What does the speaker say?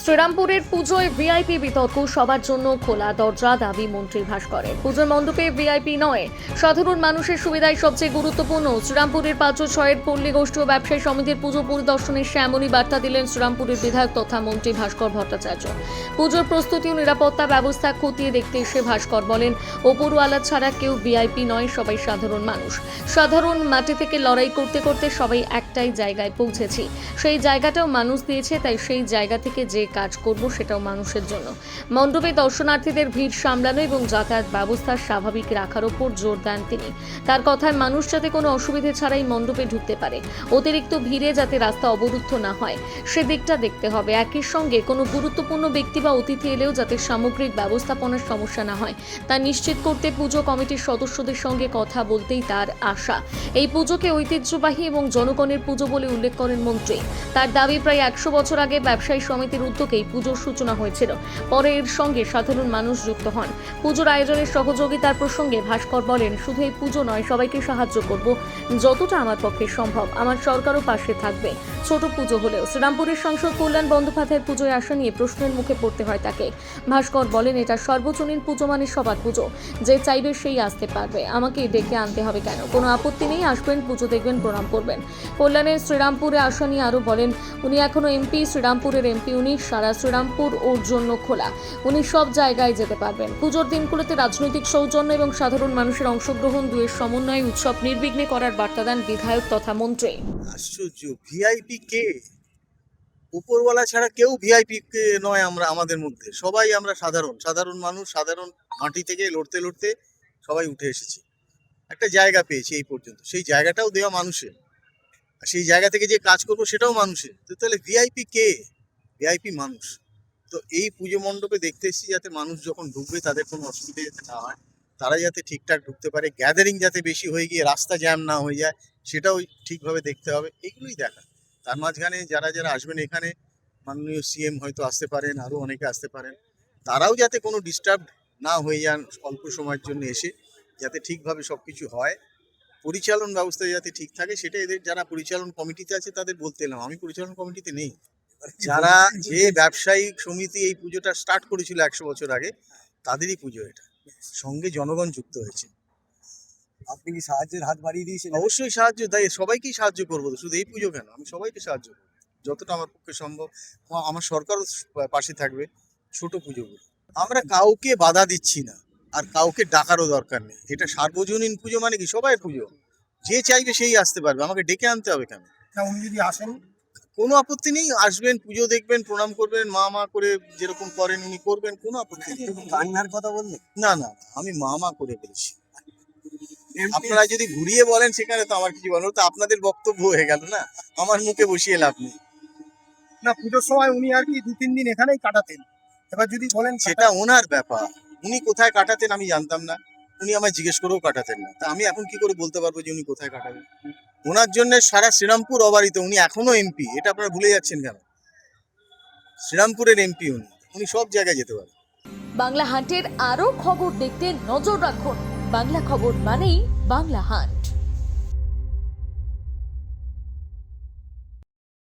শ্রীরামপুরের পুজোয় ভিআইপি বিতর্ক সবার জন্য খোলা দরজা দাবি মন্ত্রী ভাস্করের। পুজোর মণ্ডপে ভিআইপি নয়, সাধারণ মানুষের সুবিধাই সবচেয়ে গুরুত্বপূর্ণ। শ্রীরামপুরের ৫০৬-এর পল্লী গোষ্ঠী ও ব্যবসায়ী সমিতির পুজো পরিদর্শনের এমনই বার্তা দিলেন শ্রীরামপুরের বিধায়ক তথা মন্ত্রী ভাস্কর ভট্টাচার্য। পুজোর প্রস্তুতি ও নিরাপত্তা ব্যবস্থা খতিয়ে দেখতে এসে ভাস্কর বলেন, ওপরওয়ালা ছাড়া কেউ ভিআইপি নয়, সবাই সাধারণ মানুষ। সাধারণ মাটি থেকে লড়াই করতে করতে সবাই একটাই জায়গায় পৌঁছেছি। সেই জায়গাটাও মানুষ দিয়েছে, তাই সেই জায়গা থেকে যে কাজ করব সেটাও মানুষের জন্য। মণ্ডপে দর্শনার্থীদের ভিড় সামলানো এবং যাতায়াত ব্যবস্থা স্বাভাবিক রাখার উপর জোর দেন তিনি। তার কথায় মানুষ যাতে কোনো অসুবিধে ছাড়াই মণ্ডপে ঢুকতে পারে, অতিরিক্ত ভিড়ে যাতে রাস্তা অবরুদ্ধ না হয় সেদিকটা দেখতে হবে। একই সঙ্গে কোনো গুরুত্বপূর্ণ ব্যক্তি বা অতিথি এলেও যাতে সামগ্রিক ব্যবস্থাপনার সমস্যা না হয় তা নিশ্চিত করতে পুজো কমিটির সদস্যদের সঙ্গে কথা বলতেই তার আশা। এই পুজোকে ঐতিহ্যবাহী এবং জনগণের পুজো বলে উল্লেখ করেন মন্ত্রী। তার দাবি, প্রায় ১০০ বছর আগে ব্যবসায়ী সমিতির উদ্যোগেই পুজোর সূচনা হয়েছিল, পরে এর সঙ্গে সাধারণ মানুষ যুক্ত হন। পুজোর আয়োজনের সহযোগিতার প্রসঙ্গে ভাস্কর বলেন, শুধু এই পুজো নয়, সবাইকে সাহায্য করব যতটা আমার পক্ষে সম্ভব। আমার সরকারও পাশে থাকবে। ছোট পুজো হলেও শ্রীরামপুরের সাংসদ কল্যাণ বন্দ্যোপাধ্যায়ের পুজোয় আসা নিয়ে প্রশ্নের মুখে পড়তে হয় তাকে। ভাস্কর বলেন, এটা সর্বজনীন পুজো, মানে সবার পুজো, যে চাইবে সেই আসতে পারবে। আমাকে ডেকে আনতে হবে কেন? কোনো আপত্তি নেই, আসবেন, পুজো দেখবেন, প্রণাম করবেন। কল্যাণের শ্রীরামপুরে আসা নিয়ে আরও বলেন, উনি এখনো এমপি, শ্রীরামপুরের এমপি উনি। সারা শ্রীরামপুর ওর জন্য খোলা, উনি সব জায়গায় যেতে পারবেন। পুজোর দিনগুলোতে রাজনৈতিক সৌজন্য এবং সাধারণ মানুষের অংশগ্রহণ দুয়ের সমন্বয়ে উৎসব নির্বিঘ্নে করার বার্তা দেন বিধায়ক তথা মন্ত্রী। আশ্চর্য, ভিআইপি কে? উপরওয়ালা ছাড়া কেউ ভিআইপি কে নয়। আমাদের মধ্যে সবাই আমরা সাধারণ মানুষ, সাধারণ মাটি থেকে লড়তে লড়তে সবাই উঠে এসেছি, একটা জায়গা পেয়েছি এই পর্যন্ত। সেই জায়গাটাও দেওয়া মানুষের, আর সেই জায়গা থেকে যে কাজ করবো সেটাও মানুষের। তো তাহলে ভিআইপি কে? ভিআইপি মানুষ। তো এই পুজো মণ্ডপে দেখতে এসেছি যাতে মানুষ যখন ঢুকবে তাদের কোনো অসুবিধা যাতে না হয়, তারা যাতে ঠিকঠাক ঢুকতে পারে, গ্যাদারিং যাতে বেশি হয়ে গিয়ে রাস্তা জ্যাম না হয়ে যায় সেটাও ঠিকভাবে দেখতে হবে। এইগুলোই দেখা। তার মাঝখানে যারা যারা আসবেন এখানে, মাননীয় সিএম হয়তো আসতে পারেন, আরও অনেকে আসতে পারেন, তারাও যাতে কোনো ডিস্টার্ব না হয়ে যান অল্প সময়ের জন্য এসে, যাতে ঠিকভাবে সব কিছু হয়, পরিচালন ব্যবস্থা যাতে ঠিক থাকে, সেটা এদের যারা পরিচালন কমিটিতে আছে তাদের বলতে এলাম। আমি পরিচালন কমিটিতে নেই। যারা যে ব্যবসায়িক সমিতি এই পুজোটা স্টার্ট করেছিল ১০০ বছর আগে, তাদেরই পুজো এটা, সঙ্গে জনগণ যুক্ত হয়েছে। আপনি কি সাহায্যের হাত বাড়িয়ে দিয়েছেন? অবশ্যই সাহায্য, তাই সবাইকেই সাহায্য করবো। শুধু এই পুজো কেন, আমি সবাইকে সাহায্য করবো যতটা আমার পক্ষে সম্ভব। আমার সরকারও পাশে থাকবে ছোট পুজোগুলো। আমরা কাউকে বাধা দিচ্ছি না, আর কাউকে ডাকারও দরকার নেই। এটা সার্বজনীন পুজো, মানে কি সবাই পুজো, যে চাইবে সেই আসতে পারবে। আমাকে ডেকে আনতে হবে কেন? উনি যদি আসেন, কোনো আপত্তি নেই, আসবেন, পুজো দেখবেন, প্রণাম করবেন, মা করে যেরকম করেন উনি করবেন, কোনো আপত্তি নেই। কান্নার কথা বললেন? না না, আমি মা করে বলেছি। আপনারা যদি ঘুরিয়ে বলেন সেখানে তো আমার কিছু বলার, তো আপনাদের বক্তব্য হয়ে গেল না, আমার মুখে বসিয়ে লাভ নেই। না, পুজোর সময় উনি আর কি ২-৩ দিন এখানেই কাটাতেন। এবার যদি বলেন সেটা ওনার ব্যাপার, উনি কোথায় কাটাতেন আমি জানতাম না, উনি আমায় জিজ্ঞেস করেও কাটাতেন না। তা আমি এখন কি করে বলতে পারবো যে উনি কোথায় কাটাবেন? ওনার জন্য সারা শ্রীরামপুর অবারিত। উনি এখনো এমপি, এটা আপনারা ভুলে যাচ্ছেন কেন? শ্রীরামপুরের এমপি উনি সব জায়গায় যেতে পারেন। বাংলা হাটের আরও খবর দেখতে নজর রাখুন। বাংলা খবর মানেই বাংলা হাট।